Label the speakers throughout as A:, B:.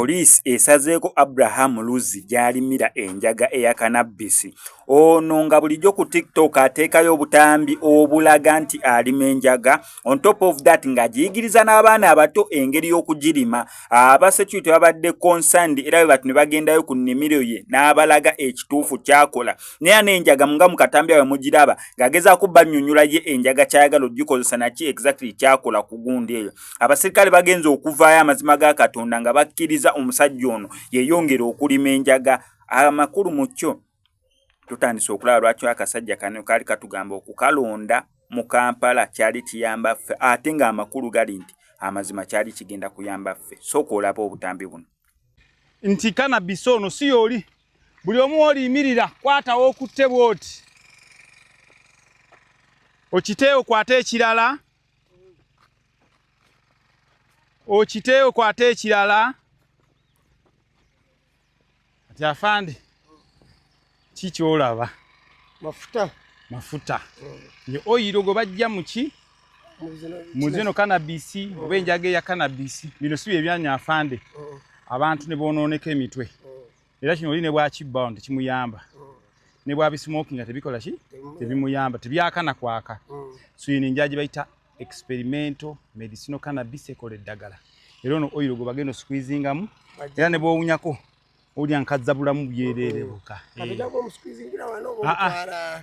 A: poliisi esazeeko Abraham Luzi gy'alimira enjaga eya cannabis. Ono nga bulijjo ku TikTok ateekayo obutambi obulaga nti alima enjaga. On top of that nga giyigiriza n'abaana abato engeri y'okugirima. Aba security babadde concerned era bwe bati ne bagendayo ku nnimiro ye n'abalaga ekituufu kyakola. Naye n'enjaga nga mu katambi awe mugiraba ng'agezaako bannyonnyola ye enjaga kyayagala ogikozesa naki exactly kyakola ku gundi eyo. Abasirikale bagenze okuvaayo amazima ga Katonda nga bakkiriza omusajja ono yeeyongera okulima enjaga. Amakulu mu kyo tutandise okulaba lwaki akasajja kano kaali katugamba okukalonda mu Kampala kyali kiyamba ffe ate ng'amakulu gali nti amazima kyali kigenda kuyamba ffe. Sooka olaba obutambi buno.
B: Nti cannabis ono si yoli buli omu oliyimirira kwatawo okutte bwoti okiteewo kwata ekirala okiteewo kwata ekirala ati afande kikyolaba mafuta ye oyiro go bajja muki muzino cannabis oba enjaga ya cannabis bino si ebyanya afande abantu ne bonooneka emitwe era kino oli ne bwakibbawo tekimuyamba ne bwabismoking tebikola ki tebimuyamba tebyakana kwaka so yini njaji bayita experimental medicinal cannabis ekola eddagala era ono oyiro go bagenda squeezingamu era ne bwowunyako olya nkazza bulamu byereerebuka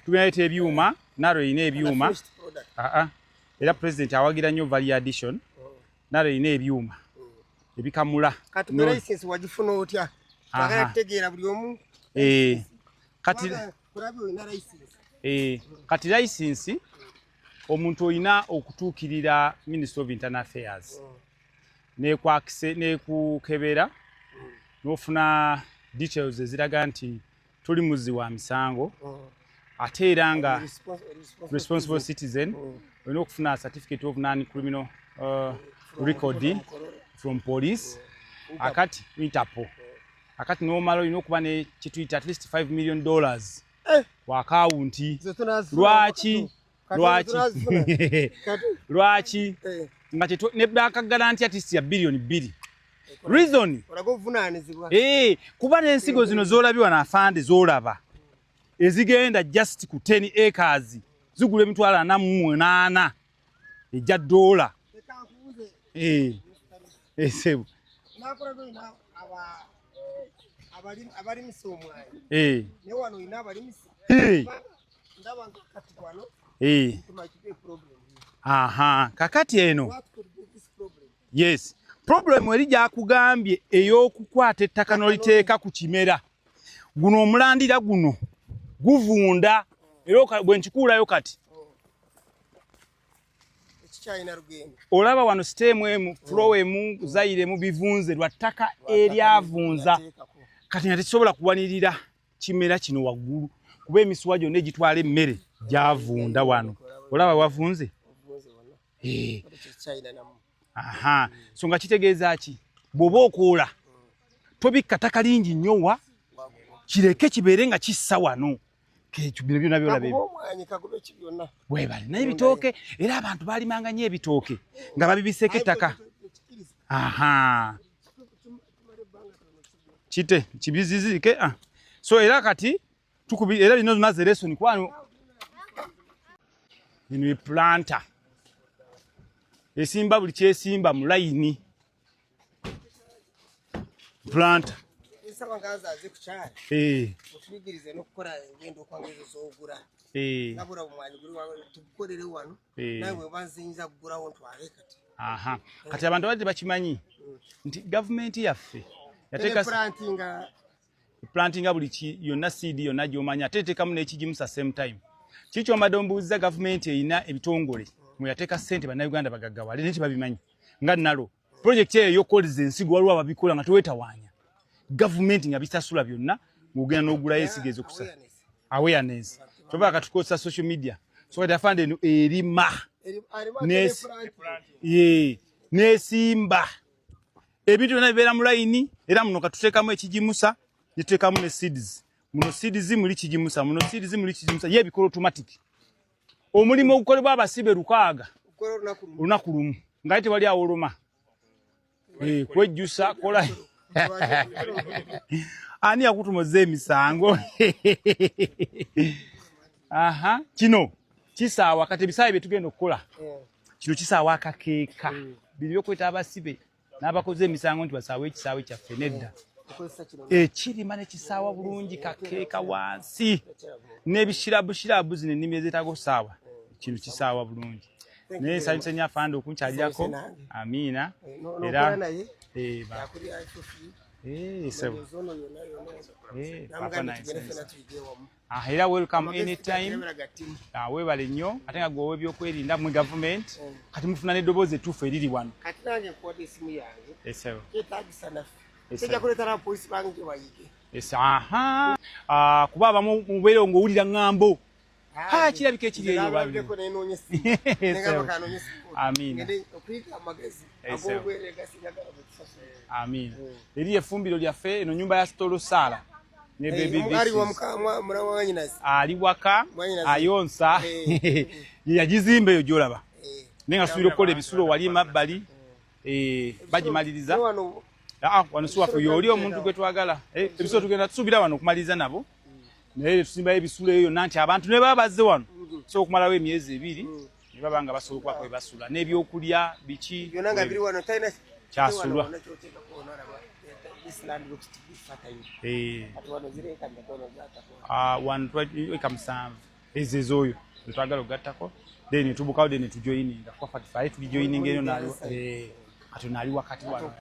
B: tubyayita ebyuma naro ine ebyuma era president awagira nnyo value addition naro ine ebyuma ebikamula
C: kati license wagifuna otya tagala tegeera buli omu
B: kati license omuntu oyina okutuukirira Ministry of Internal Affairs nekukebera n'ofuna details eziraga nti tuli muzi wa misango ate era nga responsible citizen olina okufuna certificate of non-criminal record from police akati Interpol akati n'omala olina okuba ne kituyita at least $5 million wa akawunti lwaki nga ne bank guarantee at least ya billion 2 reason kuba n'ensigo zino zoolabye wana afande zoolaba ezigenda just ku 10 acres zigula $48,000 ejja dola sebu
C: abali misomwayo ne wano ina abali ndaba kati wano tumakipe problem
B: kakati eno yes problem eri gyakugambye ey'okukwata ettaka n'oliteeka ku kimera guno omulandira guno guvunda era bwe nkikuulayo kati olaba wano sitemu emu flow emu zaire mu bivunze lwa ttaka eryavunza kati nga tekisobola kuwanirira kimera kino waggulu kuba emisuwa gyonna egitwala emmere gyavunda wano olaba wavunze so nga kitegeeza ki bw'oba okoola tobikka ttaka lingi nnyo kireke kibeere nga kissa wano bino byonna byolaba webale naye ebitooke era abantu baalimanga nnyo ebitooke nga babibiseeko ettaka kite kibizizike so era kati tukubi era bino zinaze lesson kwano ino planta esimba buli kyesimba mu line planta
C: esabangaza azikuchara otubigirize nokukora ngendo kwangezo zogura nabura omwani guri tukorere wano nawe banzinza kugura wontu alekati
B: kati abantu bali bakimanyi nti government yaffe yateka plantinga buli ki yonna seed yonna gyomanya tetekamu n'ekigimusa same time kikyo madombuza government eyina ebitongole mu yateeka sente bana Uganda bagagawale neti babimanyi nga nalo project eyo yokoleze ensigo waliwo ababikola nga tewetawanya government nga bisasula byonna ngugenda n'ogula yesigezo kusa awareness toba katukosa social media so kati afande no erima nesimba ebintu byonna bibeera mu line era muno katuteekamu ekigimusa nituteekamu ne seeds muno seeds muli kigimusa muno seeds muli kigimusa ye bikola automatic omulimu ogukolebwa abasibe lukaaga olunaku lumu nga ate wali awoloma kwejjusa kola Ani yakutumoze emisango. Aha, kino kisaawa kati bisaawe betugenda okukola. Kino kisaawa akakeeka. Biri byokweta abasibe n'abakoze emisango nti basaawe ekisaawe kyaffe nedda. Ekirima ne kisaawa bulungi kakeeka wansi. N'ebishirabu zino ennimi ezeetaaga saawa. Kino kisaawa bulungi. Naye nsanyusa nnyo afande okunkyalirako. Amiina. Era era welcome anytime. Weebale nnyo ate nga gwe ow'ebyokwerinda mu government kati mufuna n'eddoboozi ettuufu eriri wano.
C: Kati nange nkuwadde esimu yange.
B: Esawa.
C: Kyetaagisa naffe. Tujja kuleeta n'abapoliisi bange gye bayige.
B: Aha. Kuba abamu mubeere ng'owulira ŋŋambo. Kirabika ekiri eyo babi. Amiina. Amiina. Eri effumbiro lyaffe eno nnyumba ya Stolo Sala. Ne baby ali waka ayonsa yagizimba eyo gy'olaba. Naye nga suubira okukola ebisulo wali emabbali bagimaliriza. Wano si waffe y'oli omuntu gwe twagala. Ebisulo tugenda tusuubira wano okumaliriza nabo. Naye tusimbayo ebisulo eyo nanti abantu ne baba bazze wano so okumalawo emyezi 2 ne baba nga basobola okwako ebasula n'ebyokulya biki
C: byonna nga biri wano talina
B: kyasulwa. Eka 7 ezo oyo twagala okugattako then tubukawo then tujoyininga kwa fatifaye tulijoyininga eno naliwa kati nali wakati wano.